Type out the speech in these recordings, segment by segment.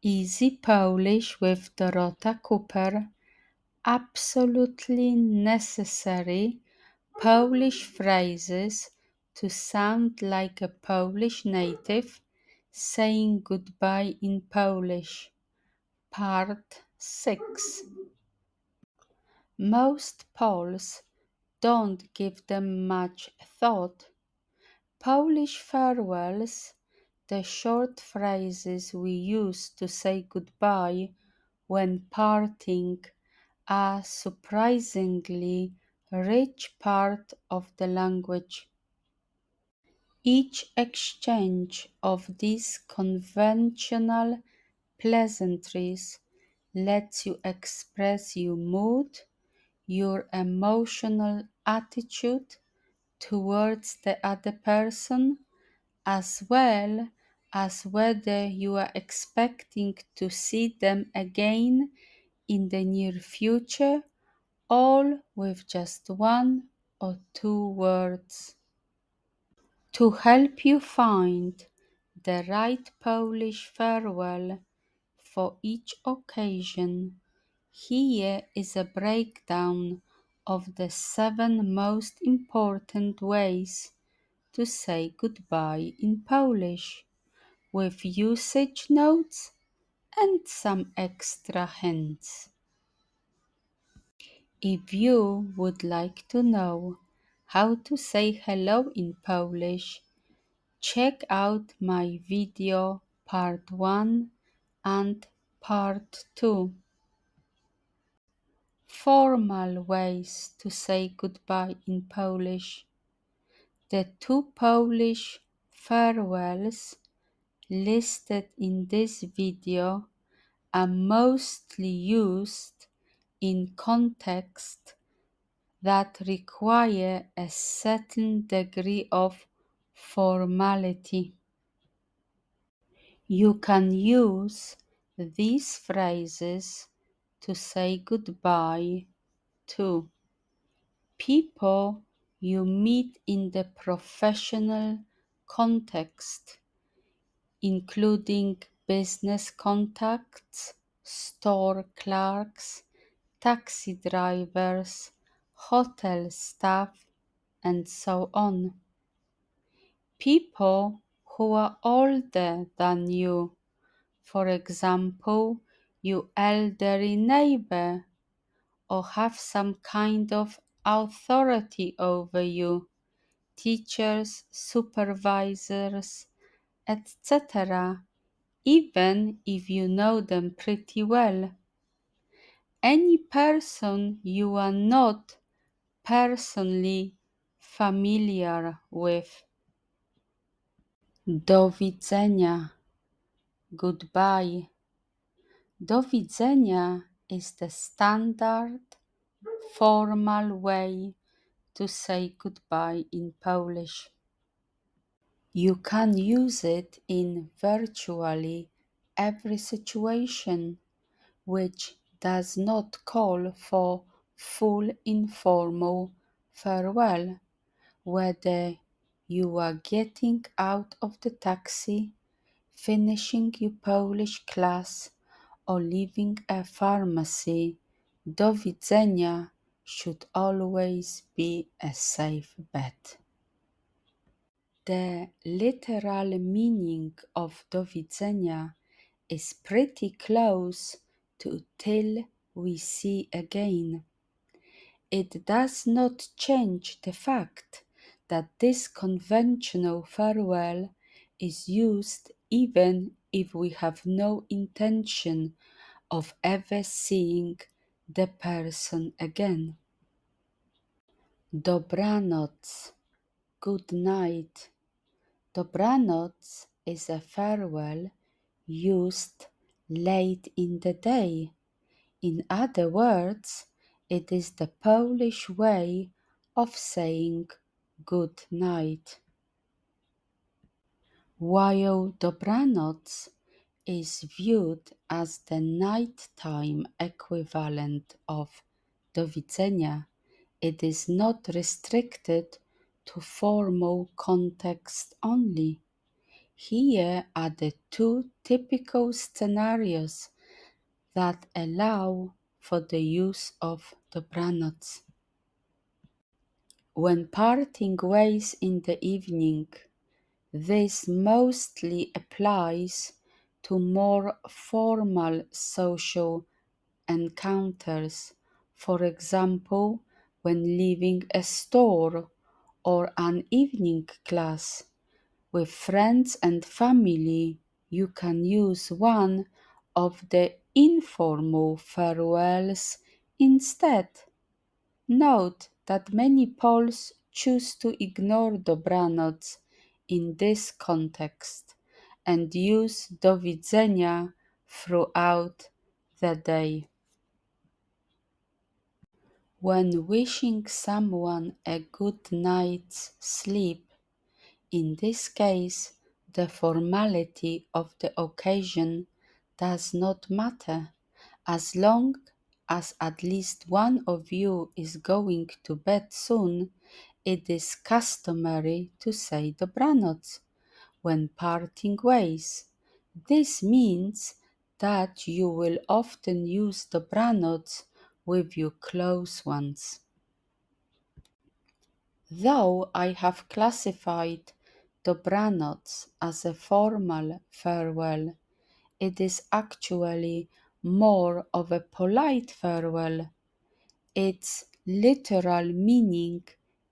Easy Polish with Dorota Cooper. Absolutely necessary Polish phrases to sound like a Polish native saying goodbye in Polish. Part 6. Most Poles don't give them much thought. Polish farewells, the short phrases we use to say goodbye when parting, are surprisingly rich part of the language. Each exchange of these conventional pleasantries lets you express your mood, your emotional attitude towards the other person, as well as whether you are expecting to see them again in the near future, all with just one or two words. To help you find the right Polish farewell for each occasion, here is a breakdown of the 7 most important ways to say goodbye in Polish, with usage notes and some extra hints. If you would like to know how to say hello in Polish, check out my video part 1 and part 2. Formal ways to say goodbye in Polish. The 2 Polish farewells listed in this video are mostly used in context that require a certain degree of formality. You can use these phrases to say goodbye to people you meet in the professional context, including business contacts, store clerks, taxi drivers, hotel staff, and so on. People who are older than you, for example, your elderly neighbor, or have some kind of authority over you, teachers, supervisors, etc., even if you know them pretty well. Any person you are not personally familiar with. Do widzenia, goodbye. Do widzenia is the standard, formal way to say goodbye in Polish. You can use it in virtually every situation, which does not call for full informal farewell, whether you are getting out of the taxi, finishing your Polish class, or leaving a pharmacy. Do widzenia should always be a safe bet. The literal meaning of do widzenia is pretty close to till we see again. It does not change the fact that this conventional farewell is used even if we have no intention of ever seeing the person again. Dobranoc, good night. Dobranoc is a farewell used late in the day. In other words, it is the Polish way of saying good night. While Dobranoc is viewed as the nighttime equivalent of do widzenia, it is not restricted to formal context only. Here are the two typical scenarios that allow for the use of dobranoc. When parting ways in the evening, this mostly applies to more formal social encounters, for example, when leaving a store or an evening class. With friends and family, you can use one of the informal farewells instead. Note that many Poles choose to ignore dobranoc in this context and use do widzenia throughout the day. When wishing someone a good night's sleep, in this case, the formality of the occasion does not matter, as long as at least one of you is going to bed soon. It is customary to say dobranoc when parting ways. This means that you will often use dobranoc with your close ones. Though I have classified dobranoc as a formal farewell, it is actually more of a polite farewell. Its literal meaning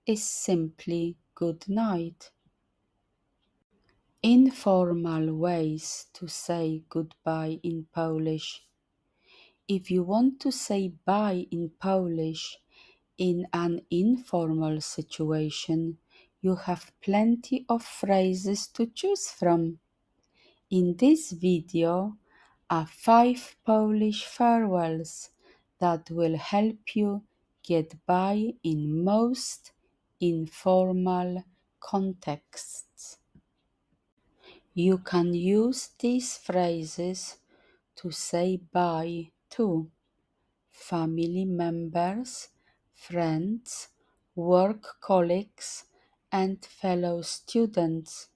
is simply good night. Informal ways to say goodbye in Polish. If you want to say bye in Polish in an informal situation, you have plenty of phrases to choose from. In this video are 5 Polish farewells that will help you get by in most informal contexts. You can use these phrases to say bye to family members, friends, work colleagues, and fellow students.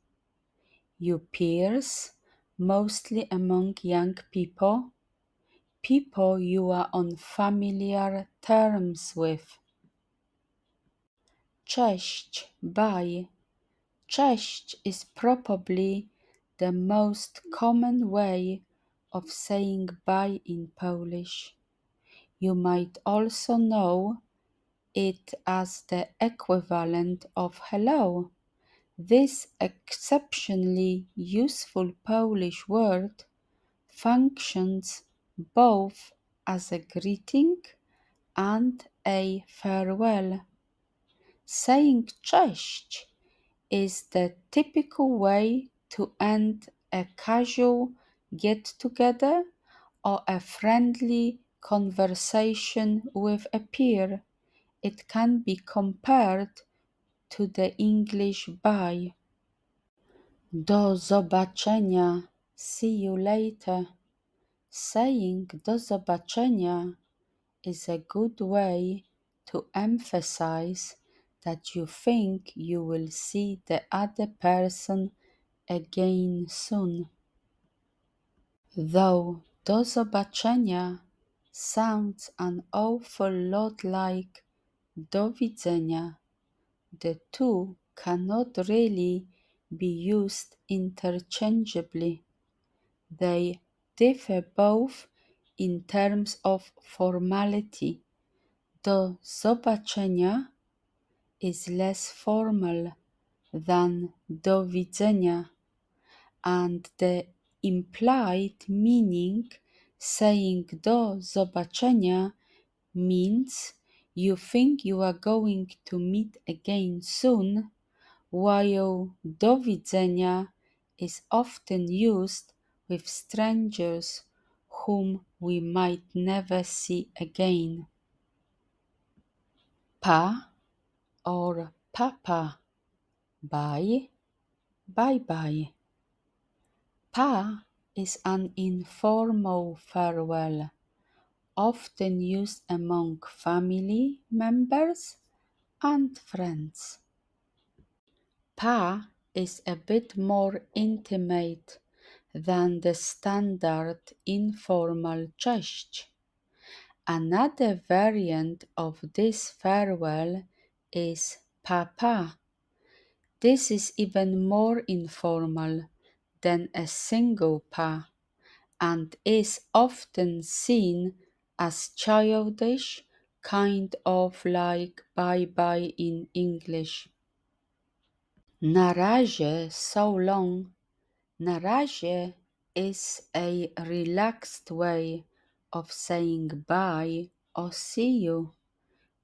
Your peers, mostly among young people, people you are on familiar terms with. Cześć, bye. Cześć is probably the most common way of saying bye in Polish. You might also know it as the equivalent of hello. This exceptionally useful Polish word functions both as a greeting and a farewell. Saying cześć is the typical way to end a casual get-together or a friendly conversation with a peer. It can be compared to the English bye. Do zobaczenia, see you later. Saying do zobaczenia is a good way to emphasize that you think you will see the other person again soon. Though do zobaczenia sounds an awful lot like do widzenia, the two cannot really be used interchangeably. They differ both in terms of formality. Do zobaczenia is less formal than do widzenia, and the implied meaning saying do zobaczenia means you think you are going to meet again soon, while do widzenia is often used with strangers whom we might never see again. Pa or papa, bye, bye bye. Pa is an informal farewell, often used among family members and friends. Pa is a bit more intimate than the standard informal cześć. Another variant of this farewell is papa. This is even more informal than a single pa and is often seen as childish, kind of like bye-bye in English. Na razie, so long. Na razie is a relaxed way of saying bye or see you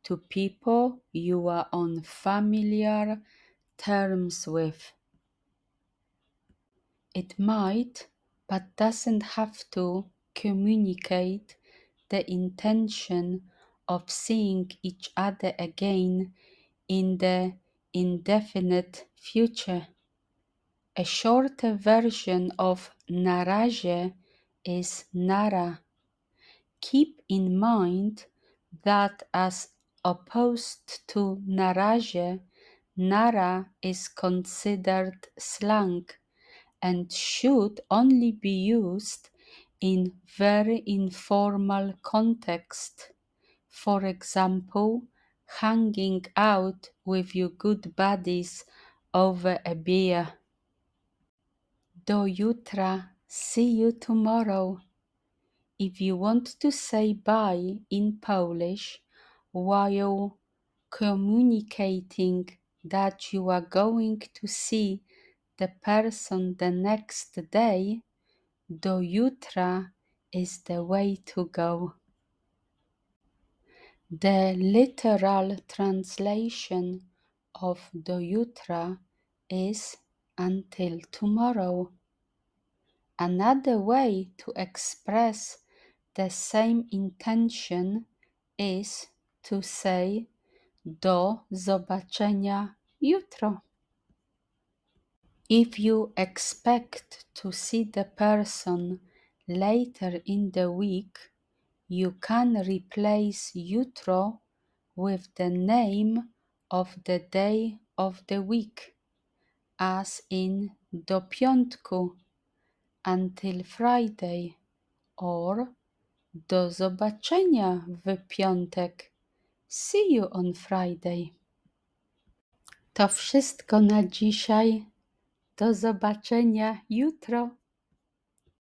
to people you are on familiar terms with. It might, but doesn't have to, communicate the intention of seeing each other again in the indefinite future. A shorter version of na razie is nara. Keep in mind that as opposed to na razie, nara is considered slang and should only be used in very informal context. For example, hanging out with your good buddies over a beer. Do jutra, see you tomorrow. If you want to say bye in Polish while communicating that you are going to see the person the next day, do jutra is the way to go. The literal translation of do jutra is until tomorrow. Another way to express the same intention is to say do zobaczenia jutro. If you expect to see the person later in the week, you can replace jutro with the name of the day of the week, as in do piątku, until Friday, or do zobaczenia w piątek. See you on Friday. To wszystko na dzisiaj. Do zobaczenia jutro.